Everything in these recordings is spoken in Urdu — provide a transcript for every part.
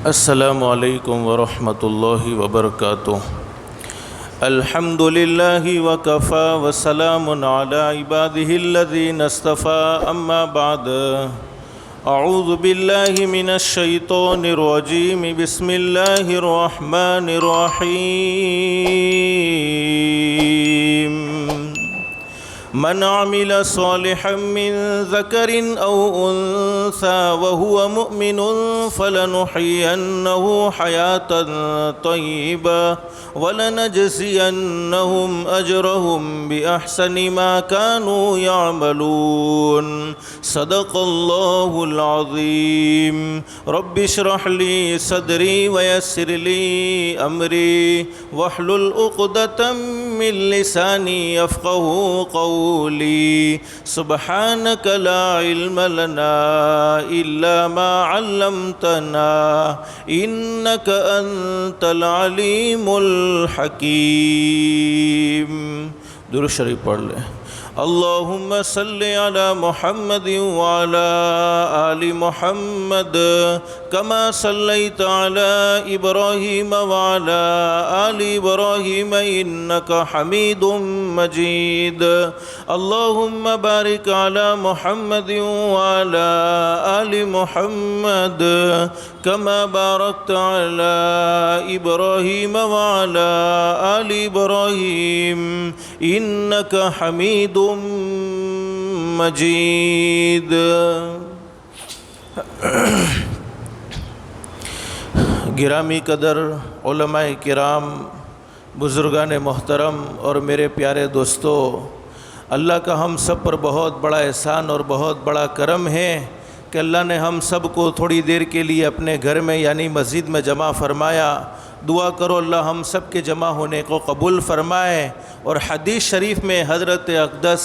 السلام علیکم ورحمۃ اللہ وبرکاتہ۔ الحمد للہ وکفی وسلام علی عبادہ الذین اصطفی، اما بعد۔ اعوذ باللہ من الشیطان الرجیم، بسم اللہ الرحمن الرحیم۔ من عمل صالحا من ذکر او انثى وهو مؤمن فلنحيينه حياة طيبة ولنجزينهم أجرهم بأحسن ما كانوا يعملون۔ صدق الله العظيم۔ رب اشرح لي صدري ويسر لي أمري واحلل عقدة من لساني يفقهوا قولي۔ سبحانك لا علم لنا إلا ما علمتنا إنك أنت العليم الحكيم۔ درود شریف پڑھ لیں۔ اللہم صل علی محمد وعلی آل محمد کما صلیت علی ابراہیم وعلی آل ابراہیم انک حمید مجید۔ اللہم بارک علی محمد وعلی آل محمد کما بارکت علی ابراہیم وعلی آل ابراہیم انک حمید مجید۔ گرامی قدر علماء کرام، بزرگان محترم اور میرے پیارے دوستو، اللہ کا ہم سب پر بہت بڑا احسان اور بہت بڑا کرم ہے کہ اللہ نے ہم سب کو تھوڑی دیر کے لیے اپنے گھر میں یعنی مسجد میں جمع فرمایا۔ دعا کرو اللہ ہم سب کے جمع ہونے کو قبول فرمائے۔ اور حدیث شریف میں حضرت اقدس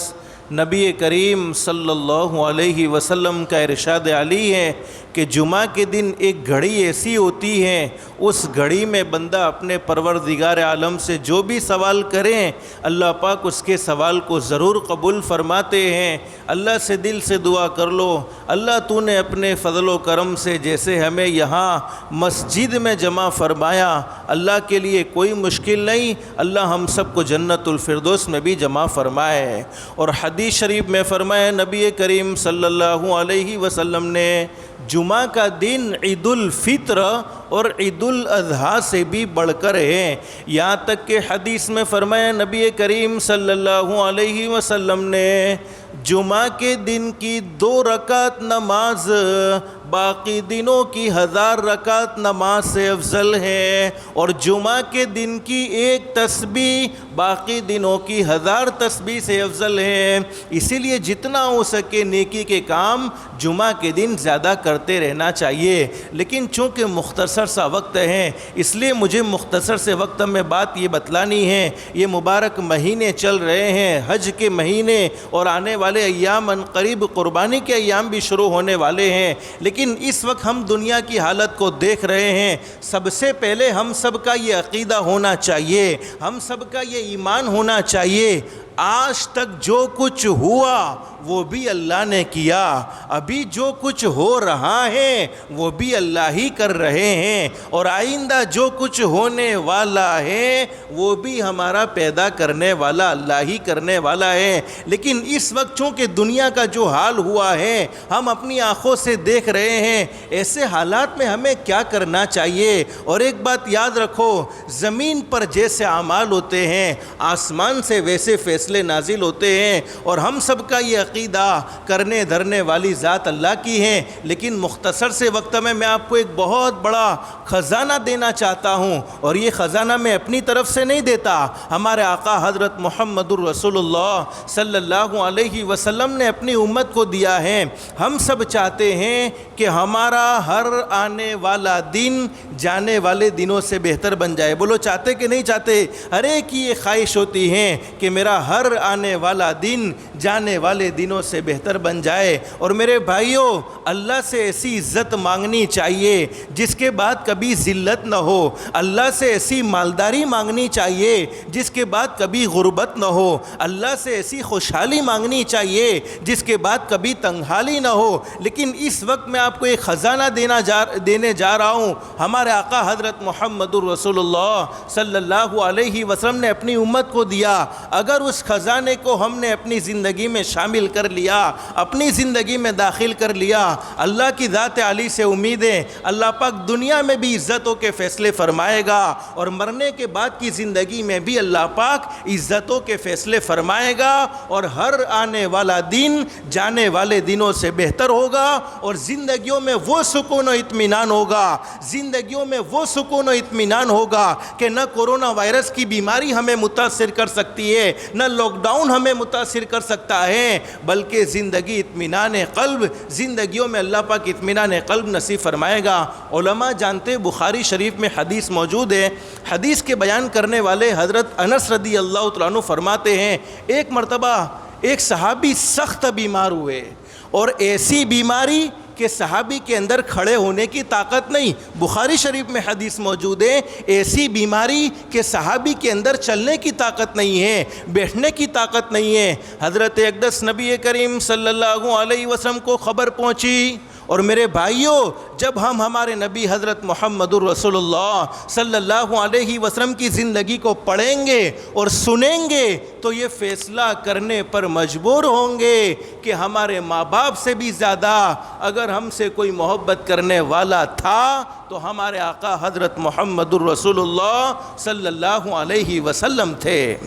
نبی کریم صلی اللہ علیہ وسلم کا ارشاد علی ہے کہ جمعہ کے دن ایک گھڑی ایسی ہوتی ہے، اس گھڑی میں بندہ اپنے پروردگار عالم سے جو بھی سوال کریں اللہ پاک اس کے سوال کو ضرور قبول فرماتے ہیں۔ اللہ سے دل سے دعا کر لو، اللہ تو نے اپنے فضل و کرم سے جیسے ہمیں یہاں مسجد میں جمع فرمایا، اللہ کے لیے کوئی مشکل نہیں، اللہ ہم سب کو جنت الفردوس میں بھی جمع فرمائے۔ اور حدیث شریف میں فرمایا نبی کریم صلی اللہ علیہ وسلم نے جمعہ کا دن عید الفطر اور عید الاضحیٰ سے بھی بڑھ کر ہے۔ یہاں تک کہ حدیث میں فرمایا نبی کریم صلی اللہ علیہ وسلم نے جمعہ کے دن کی 2 رکعت نماز باقی دنوں کی 1000 رکعت نماز سے افضل ہے، اور جمعہ کے دن کی 1 تسبیح باقی دنوں کی 1000 تسبیح سے افضل ہے۔ اسی لیے جتنا ہو سکے نیکی کے کام جمعہ کے دن زیادہ کرتے رہنا چاہیے۔ لیکن چونکہ مختصر سا وقت ہے اس لیے مجھے مختصر سے وقت میں بات یہ بتلانی ہے۔ یہ مبارک مہینے چل رہے ہیں، حج کے مہینے، اور آنے والے ایام ان قریب قربانی کے ایام بھی شروع ہونے والے ہیں۔ لیکن اس وقت ہم دنیا کی حالت کو دیکھ رہے ہیں۔ سب سے پہلے ہم سب کا یہ عقیدہ ہونا چاہیے، ہم سب کا یہ ایمان ہونا چاہیے، آج تک جو کچھ ہوا وہ بھی اللہ نے کیا، ابھی جو کچھ ہو رہا ہے وہ بھی اللہ ہی کر رہے ہیں، اور آئندہ جو کچھ ہونے والا ہے وہ بھی ہمارا پیدا کرنے والا اللہ ہی کرنے والا ہے۔ لیکن اس وقت چونکہ دنیا کا جو حال ہوا ہے ہم اپنی آنکھوں سے دیکھ رہے ہیں، ایسے حالات میں ہمیں کیا کرنا چاہیے؟ اور ایک بات یاد رکھو، زمین پر جیسے اعمال ہوتے ہیں آسمان سے ویسے فیصلے نازل ہوتے ہیں، اور ہم سب کا یہ عقیدہ کرنے دھرنے والی ذات اللہ کی ہے۔ لیکن مختصر سے وقت میں آپ کو ایک بہت بڑا خزانہ دینا چاہتا ہوں، اور یہ خزانہ میں اپنی طرف سے نہیں دیتا، ہمارے آقا حضرت محمد الرسول اللہ صلی اللہ علیہ وسلم نے اپنی امت کو دیا ہے۔ ہم سب چاہتے ہیں کہ ہمارا ہر آنے والا دن جانے والے دنوں سے بہتر بن جائے۔ بولو چاہتے کہ نہیں چاہتے؟ ہر ایک کی یہ خواہش ہوتی ہے کہ میرا ہر ہر آنے والا دن جانے والے دنوں سے بہتر بن جائے۔ اور میرے بھائیوں، اللہ سے ایسی عزت مانگنی چاہیے جس کے بعد کبھی ذلت نہ ہو، اللہ سے ایسی مالداری مانگنی چاہیے جس کے بعد کبھی غربت نہ ہو، اللہ سے ایسی خوشحالی مانگنی چاہیے جس کے بعد کبھی تنگحالی نہ ہو۔ لیکن اس وقت میں آپ کو ایک خزانہ دینے جا رہا ہوں، ہمارے آقا حضرت محمد الرسول اللہ صلی اللہ علیہ وسلم نے اپنی امت کو دیا۔ اگر اس خزانے کو ہم نے اپنی زندگی میں شامل کر لیا، اپنی زندگی میں داخل کر لیا، اللہ کی ذات علی سے امیدیں اللہ پاک دنیا میں بھی عزتوں کے فیصلے فرمائے گا اور مرنے کے بعد کی زندگی میں بھی اللہ پاک عزتوں کے فیصلے فرمائے گا، اور ہر آنے والا دن جانے والے دنوں سے بہتر ہوگا، اور زندگیوں میں وہ سکون و اطمینان ہوگا، زندگیوں میں وہ سکون و اطمینان ہوگا کہ نہ کورونا وائرس کی بیماری ہمیں متاثر کر سکتی ہے، نہ لاک ڈاؤن ہمیں متاثر کر سکتا ہے، بلکہ زندگی اطمینان قلب، زندگیوں میں اللہ پاک اطمینان قلب نصیب فرمائے گا۔ علماء جانتے، بخاری شریف میں حدیث موجود ہے، حدیث کے بیان کرنے والے حضرت انس رضی اللہ تعالیٰ عنہ فرماتے ہیں، ایک مرتبہ ایک صحابی سخت بیمار ہوئے، اور ایسی بیماری کہ صحابی کے اندر کھڑے ہونے کی طاقت نہیں۔ بخاری شریف میں حدیث موجود ہے، ایسی بیماری کہ صحابی کے اندر چلنے کی طاقت نہیں ہے، بیٹھنے کی طاقت نہیں ہے۔ حضرت اقدس نبی کریم صلی اللہ علیہ وسلم کو خبر پہنچی، اور میرے بھائیوں، جب ہم ہمارے نبی حضرت محمد الرسول اللہ صلی اللہ علیہ وسلم کی زندگی کو پڑھیں گے اور سنیں گے تو یہ فیصلہ کرنے پر مجبور ہوں گے کہ ہمارے ماں باپ سے بھی زیادہ اگر ہم سے کوئی محبت کرنے والا تھا تو ہمارے آقا حضرت محمد الرسول اللہ صلی اللہ علیہ وسلم تھے۔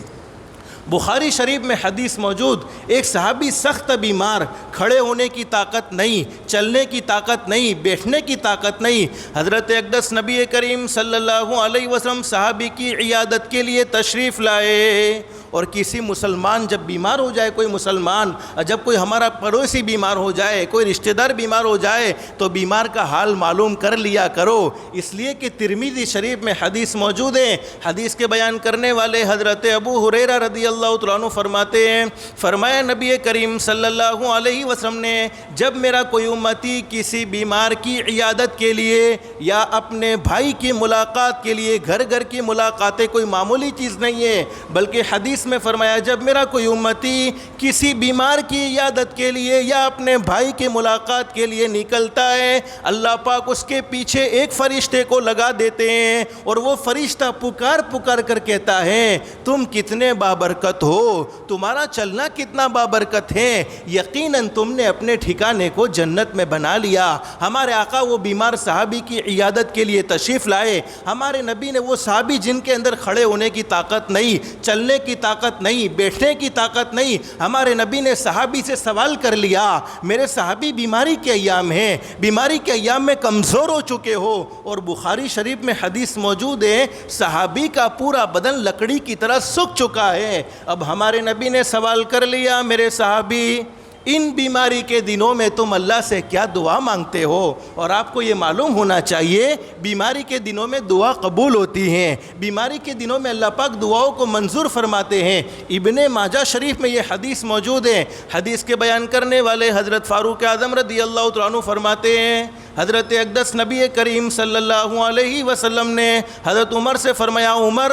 بخاری شریف میں حدیث موجود، ایک صحابی سخت بیمار، کھڑے ہونے کی طاقت نہیں، چلنے کی طاقت نہیں، بیٹھنے کی طاقت نہیں۔ حضرت اقدس نبی کریم صلی اللہ علیہ وسلم صحابی کی عیادت کے لیے تشریف لائے، اور کسی مسلمان جب بیمار ہو جائے، کوئی مسلمان جب کوئی ہمارا پڑوسی بیمار ہو جائے، کوئی رشتہ دار بیمار ہو جائے تو بیمار کا حال معلوم کر لیا کرو، اس لیے کہ ترمذی شریف میں حدیث موجود ہے۔ حدیث کے بیان کرنے والے حضرت ابو ہریرہ رضی اللہ تعالیٰ عنہ فرماتے ہیں، فرمایا نبی کریم صلی اللہ علیہ وسلم نے، جب میرا کوئی امتی کسی بیمار کی عیادت کے لیے یا اپنے بھائی کی ملاقات کے لیے، گھر کی ملاقاتیں کوئی معمولی چیز نہیں ہے، بلکہ حدیث میں فرمایا جب میرا کوئی امتی کسی بیمار کی عیادت کے لیے یا اپنے بھائی کی ملاقات کے لیے نکلتا ہے، اللہ پاک اس کے پیچھے ایک فرشتے کو لگا دیتے ہیں، اور وہ فرشتہ پکار کر کہتا ہے، تم کتنے بابرکت ہو، تمہارا چلنا کتنا بابرکت ہے، یقیناً تم نے اپنے ٹھکانے کو جنت میں بنا لیا۔ ہمارے آقا وہ بیمار صحابی کی عیادت کے لیے تشریف لائے، ہمارے نبی نے وہ صحابی جن کے اندر کھڑے ہونے کی طاقت نہیں، چلنے کی طاقت نہیں، بیٹھنے کی طاقت نہیں، ہمارے نبی نے صحابی سے سوال کر لیا، میرے صحابی بیماری کے ایام ہیں، بیماری کے ایام میں کمزور ہو چکے ہو، اور بخاری شریف میں حدیث موجود ہے صحابی کا پورا بدن لکڑی کی طرح سوکھ چکا ہے۔ اب ہمارے نبی نے سوال کر لیا، میرے صحابی ان بیماری کے دنوں میں تم اللہ سے کیا دعا مانگتے ہو؟ اور آپ کو یہ معلوم ہونا چاہیے بیماری کے دنوں میں دعا قبول ہوتی ہیں، بیماری کے دنوں میں اللہ پاک دعاؤں کو منظور فرماتے ہیں۔ ابن ماجہ شریف میں یہ حدیث موجود ہے، حدیث کے بیان کرنے والے حضرت فاروق اعظم رضی اللہ تعالیٰ عنہ فرماتے ہیں، حضرت اقدس نبی کریم صلی اللہ علیہ وسلم نے حضرت عمر سے فرمایا، عمر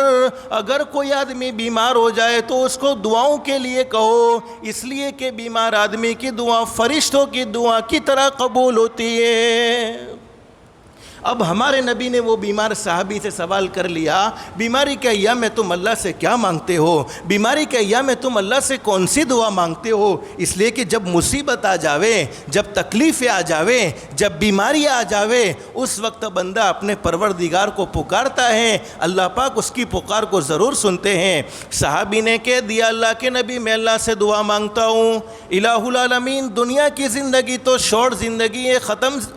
اگر کوئی آدمی بیمار ہو جائے تو اس کو دعاؤں کے لیے کہو، اس لیے کہ بیمار آدمی کی دعا فرشتوں کی دعا کی طرح قبول ہوتی ہے۔ اب ہمارے نبی نے وہ بیمار صحابی سے سوال کر لیا، بیماری کے ایام میں تم اللہ سے کیا مانگتے ہو؟ بیماری کے ایام میں تم اللہ سے کون سی دعا مانگتے ہو؟ اس لیے کہ جب مصیبت آ جاوے، جب تکلیفیں آ جاوے، جب بیماری آ جاوے، اس وقت بندہ اپنے پروردگار کو پکارتا ہے، اللہ پاک اس کی پکار کو ضرور سنتے ہیں۔ صحابی نے کہہ دیا، اللہ کے نبی میں اللہ سے دعا مانگتا ہوں، الہ العالمین دنیا کی زندگی تو شارٹ زندگی ہے،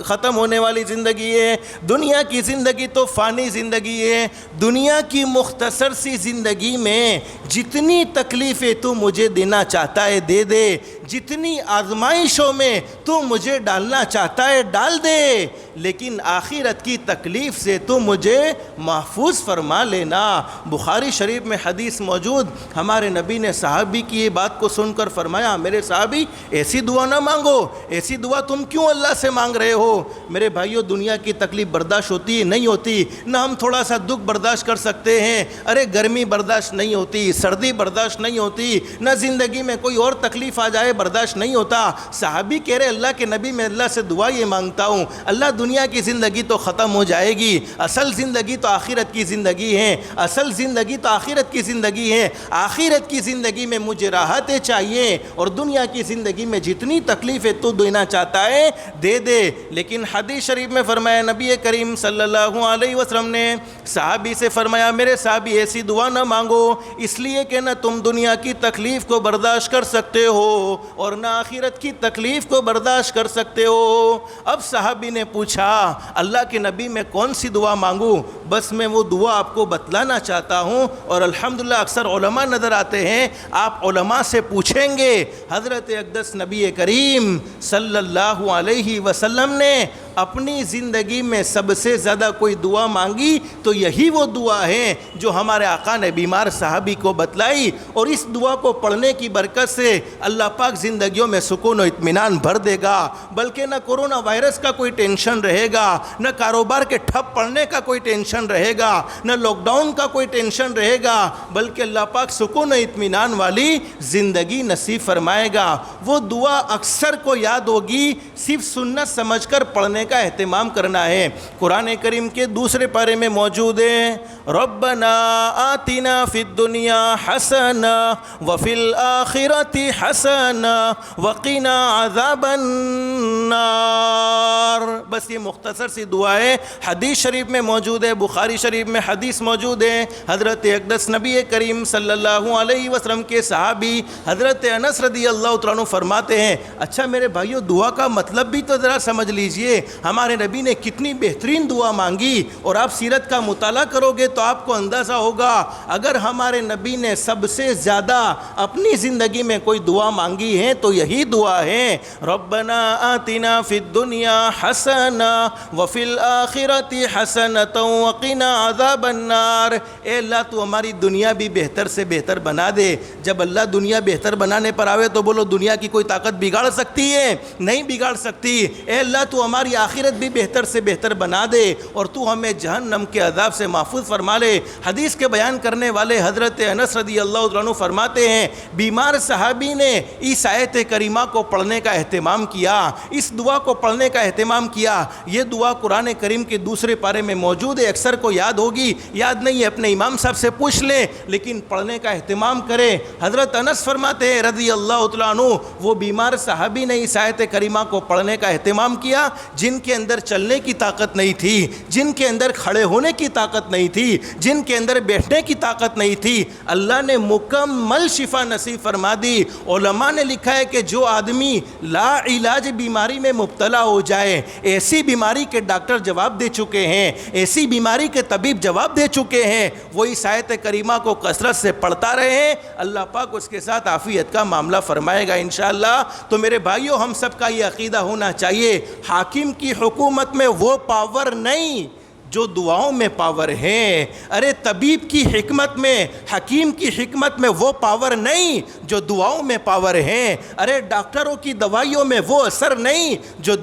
ختم ہونے والی زندگی ہے، دنیا کی زندگی تو فانی زندگی ہے، دنیا کی مختصر سی زندگی میں جتنی تکلیفیں تو مجھے دینا چاہتا ہے دے دے، جتنی آزمائشوں میں تو مجھے ڈالنا چاہتا ہے ڈال دے، لیکن آخرت کی تکلیف سے تو مجھے محفوظ فرما لینا۔ بخاری شریف میں حدیث موجود، ہمارے نبی نے صحابی کی یہ بات کو سن کر فرمایا، میرے صحابی ایسی دعا نہ مانگو، ایسی دعا تم کیوں اللہ سے مانگ رہے ہو؟ میرے بھائیو، دنیا کی تکلیف برداشت ہوتی نہیں ہوتی، نہ ہم تھوڑا سا دکھ برداشت کر سکتے ہیں، ارے گرمی برداشت نہیں ہوتی، سردی برداشت نہیں ہوتی، نہ زندگی میں کوئی اور تکلیف آ جائے برداشت نہیں ہوتا۔ صحابی کہہ رہے اللہ کے نبی، میں اللہ سے دعا یہ مانگتا ہوں، اللہ دنیا کی زندگی تو ختم ہو جائے گی، اصل زندگی تو آخرت کی زندگی ہے، اصل زندگی تو آخرت کی زندگی ہے، آخرت کی زندگی میں مجھے راحتیں چاہیے اور دنیا کی زندگی میں جتنی تکلیفیں تو دینا چاہتا ہے دے دے۔ لیکن حدیث شریف میں فرمایا، نبی کریم صلی اللہ علیہ وسلم نے صحابی سے فرمایا، میرے صحابی ایسی دعا نہ مانگو، اس لیے کہ نہ تم دنیا کی تکلیف کو برداشت کر سکتے ہو اور نہ آخرت کی تکلیف کو برداشت کر سکتے ہو۔ اب صحابی نے پوچھا، اللہ کے نبی میں کون سی دعا مانگوں؟ بس میں وہ دعا آپ کو بتلانا چاہتا ہوں، اور الحمدللہ اکثر علماء نظر آتے ہیں، آپ علماء سے پوچھیں گے، حضرت اقدس نبی کریم صلی اللہ علیہ وسلم نے اپنی زندگی میں سب سے زیادہ کوئی دعا مانگی تو یہی وہ دعا ہے جو ہمارے آقا نے بیمار صحابی کو بتلائی، اور اس دعا کو پڑھنے کی برکت سے اللہ پاک زندگیوں میں سکون و اطمینان بھر دے گا، بلکہ نہ کورونا وائرس کا کوئی ٹینشن رہے گا، نہ کاروبار کے ٹھپ پڑنے کا کوئی ٹینشن رہے گا، نہ لاک ڈاؤن کا کوئی ٹینشن رہے گا، بلکہ اللہ پاک سکون و اطمینان والی زندگی نصیب فرمائے گا۔ وہ دعا اکثر کو یاد ہوگی، صرف سنت سمجھ کر پڑھنے کا اہتمام کرنا ہے۔ قرآن کریم کے دوسرے پارے میں موجود ہے، ربنا آتنا فی الدنیا حسنہ وفی الآخرۃ حسنہ وقنا عذاب النار۔ بس یہ مختصر سی دعا ہے، حدیث شریف میں موجود ہے، بخاری شریف میں حدیث موجود ہے۔ حضرت اقدس نبی کریم صلی اللہ علیہ وسلم کے صحابی حضرت انس رضی اللہ عنہ فرماتے ہیں، اچھا میرے بھائیو، دعا کا مطلب بھی تو ذرا سمجھ لیجئے، ہمارے نبی نے کتنی بہترین دعا مانگی، اور آپ سیرت کا مطالعہ کرو گے تو آپ کو اندازہ ہوگا، اگر ہمارے نبی نے سب سے زیادہ اپنی زندگی میں کوئی دعا مانگی ہے تو یہی دعا ہے، ربنا آتنا فی الدنیا حسنہ وفی الآخرۃ حسنۃ وقنا عذاب النار۔ اے اللہ تو ہماری دنیا بھی بہتر سے بہتر بنا دے۔ جب اللہ دنیا بہتر بنانے پر آوے تو بولو دنیا کی کوئی طاقت بگاڑ سکتی ہے؟ نہیں بگاڑ سکتی۔ اے اللہ تو ہماری آخرت بھی بہتر سے بہتر بنا دے اور تو ہمیں جہنم کے عذاب سے محفوظ فرما لے۔ حدیث کے بیان کرنے والے حضرت انس رضی اللہ عنہ فرماتے ہیں، بیمار صحابی نے اس آیت کریمہ کو پڑھنے کا اہتمام کیا، اس دعا کو پڑھنے کا اہتمام کیا۔ یہ دعا قرآن کریم کے دوسرے پارے میں موجود ہے، اکثر کو یاد ہوگی، یاد نہیں ہے اپنے امام صاحب سے پوچھ لیں، لیکن پڑھنے کا اہتمام کرے۔ حضرت انس فرماتے ہیں رضی اللہ تعالیٰ عنہ، وہ بیمار صحابی نے اس آیت کریمہ کو پڑھنے کا اہتمام کیا جن کے اندر چلنے کی طاقت نہیں تھی، جن کے اندر کھڑے ہونے کی طاقت نہیں تھی، جن کے اندر بیٹھنے کی طاقت نہیں تھی، اللہ نے مکمل شفا نصیب فرما دی۔ علماء نے لکھا ہے کہ جو آدمی لا علاج بیماری میں مبتلا ہو جائے، ایسی بیماری کے ڈاکٹر جواب دے چکے ہیں، ایسی بیماری کے طبیب جواب دے چکے ہیں، وہ اس آیت کریمہ کو کثرت سے پڑھتا رہے، اللہ پاک اس کے ساتھ عافیت کا معاملہ فرمائے گا انشاءاللہ۔ تو میرے بھائیو، ہم سب کا یہ عقیدہ ہونا چاہیے، حاکم کی حکومت میں وہ پاور نہیں جو دعاؤں میں پاور ہے، ارے طبیب کی حکمت میں، حکیم کی حکمت میں وہ پاور نہیں جو دعاؤں میں پاور ہے، ارے ڈاکٹروں کی دوائیوں میں وہ اثر نہیں جو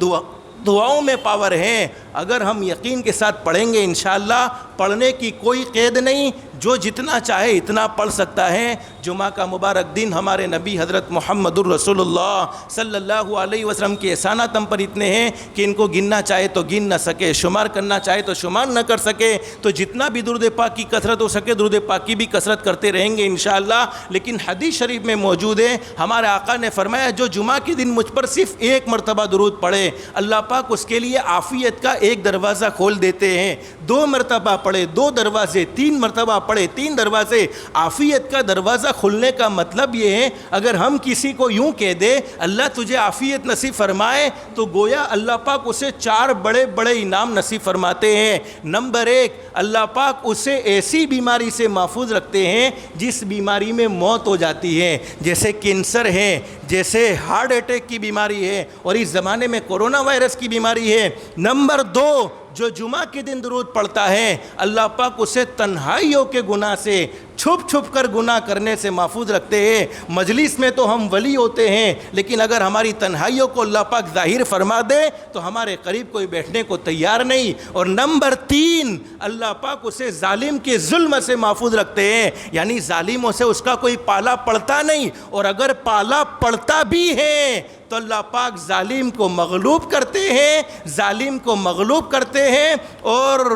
دعاؤں میں پاور ہیں۔ اگر ہم یقین کے ساتھ پڑھیں گے انشاءاللہ، پڑھنے کی کوئی قید نہیں، جو جتنا چاہے اتنا پڑھ سکتا ہے۔ جمعہ کا مبارک دن ہمارے نبی حضرت محمد الرسول اللہ صلی اللہ علیہ وسلم کے احسانات ہم پر اتنے ہیں کہ ان کو گننا چاہے تو گن نہ سکے، شمار کرنا چاہے تو شمار نہ کر سکے، تو جتنا بھی درود پاک کی کثرت ہو سکے درود پاک کی بھی کثرت کرتے رہیں گے انشاءاللہ۔ لیکن حدیث شریف میں موجود ہے، ہمارے آقا نے فرمایا جو جمعہ کے دن مجھ پر صرف ایک مرتبہ درود پڑھے، اللہ پاک اس کے لیے عافیت کا ایک دروازہ کھول دیتے ہیں، 2 مرتبہ پڑھے 2 دروازے، 3 مرتبہ پڑھے 3 دروازے۔ عافیت کا دروازہ کھلنے کا مطلب یہ ہے، اگر ہم کسی کو یوں کہہ دے اللہ تجھے عافیت نصیب فرمائے، تو گویا اللہ پاک اسے 4 بڑے بڑے انعام نصیب فرماتے ہیں۔ نمبر 1، اللہ پاک اسے ایسی بیماری سے محفوظ رکھتے ہیں جس بیماری میں موت ہو جاتی ہے، جیسے کینسر ہے، جیسے ہارٹ اٹیک کی بیماری ہے، اور اس زمانے میں کورونا وائرس کی بیماری ہے۔ نمبر 2، جو جمعہ کے دن درود پڑھتا ہے اللہ پاک اسے تنہائیوں کے گناہ سے، چھپ چھپ کر گناہ کرنے سے محفوظ رکھتے ہیں۔ مجلس میں تو ہم ولی ہوتے ہیں، لیکن اگر ہماری تنہائیوں کو اللہ پاک ظاہر فرما دے تو ہمارے قریب کوئی بیٹھنے کو تیار نہیں۔ اور نمبر 3، اللہ پاک اسے ظالم کے ظلم سے محفوظ رکھتے ہیں، یعنی ظالموں سے اس کا کوئی پالا پڑتا نہیں، اور اگر پالا پڑتا بھی ہے تو اللہ پاک ظالم کو مغلوب کرتے ہیں، ظالم کو مغلوب کرتے ہیں، اور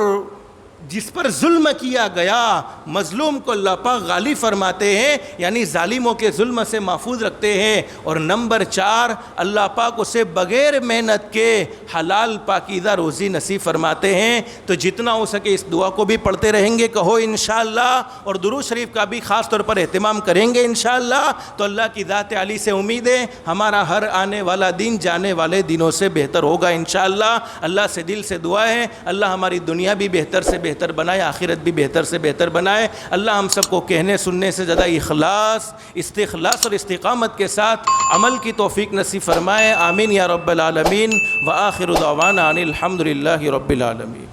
جس پر ظلم کیا گیا مظلوم کو اللہ پاک غالب فرماتے ہیں، یعنی ظالموں کے ظلم سے محفوظ رکھتے ہیں۔ اور نمبر 4، اللہ پاک اسے بغیر محنت کے حلال پاکیزہ روزی نصیب فرماتے ہیں۔ تو جتنا ہو سکے اس دعا کو بھی پڑھتے رہیں گے، کہو انشاءاللہ، اور درود شریف کا بھی خاص طور پر اہتمام کریں گے انشاءاللہ، تو اللہ کی ذات عالی سے امید ہے ہمارا ہر آنے والا دن جانے والے دنوں سے بہتر ہوگا انشاءاللہ۔ اللہ سے دل سے دعا ہے اللہ ہماری دنیا بھی بہتر سے بہتر بنائے، آخرت بھی بہتر سے بہتر بنائے۔ اللہ ہم سب کو کہنے سننے سے زیادہ اخلاص، استخلاص اور استقامت کے ساتھ عمل کی توفیق نصیب فرمائے۔ آمین یا رب العالمین، وآخر دعوانا ان الحمد للہ رب العالمین۔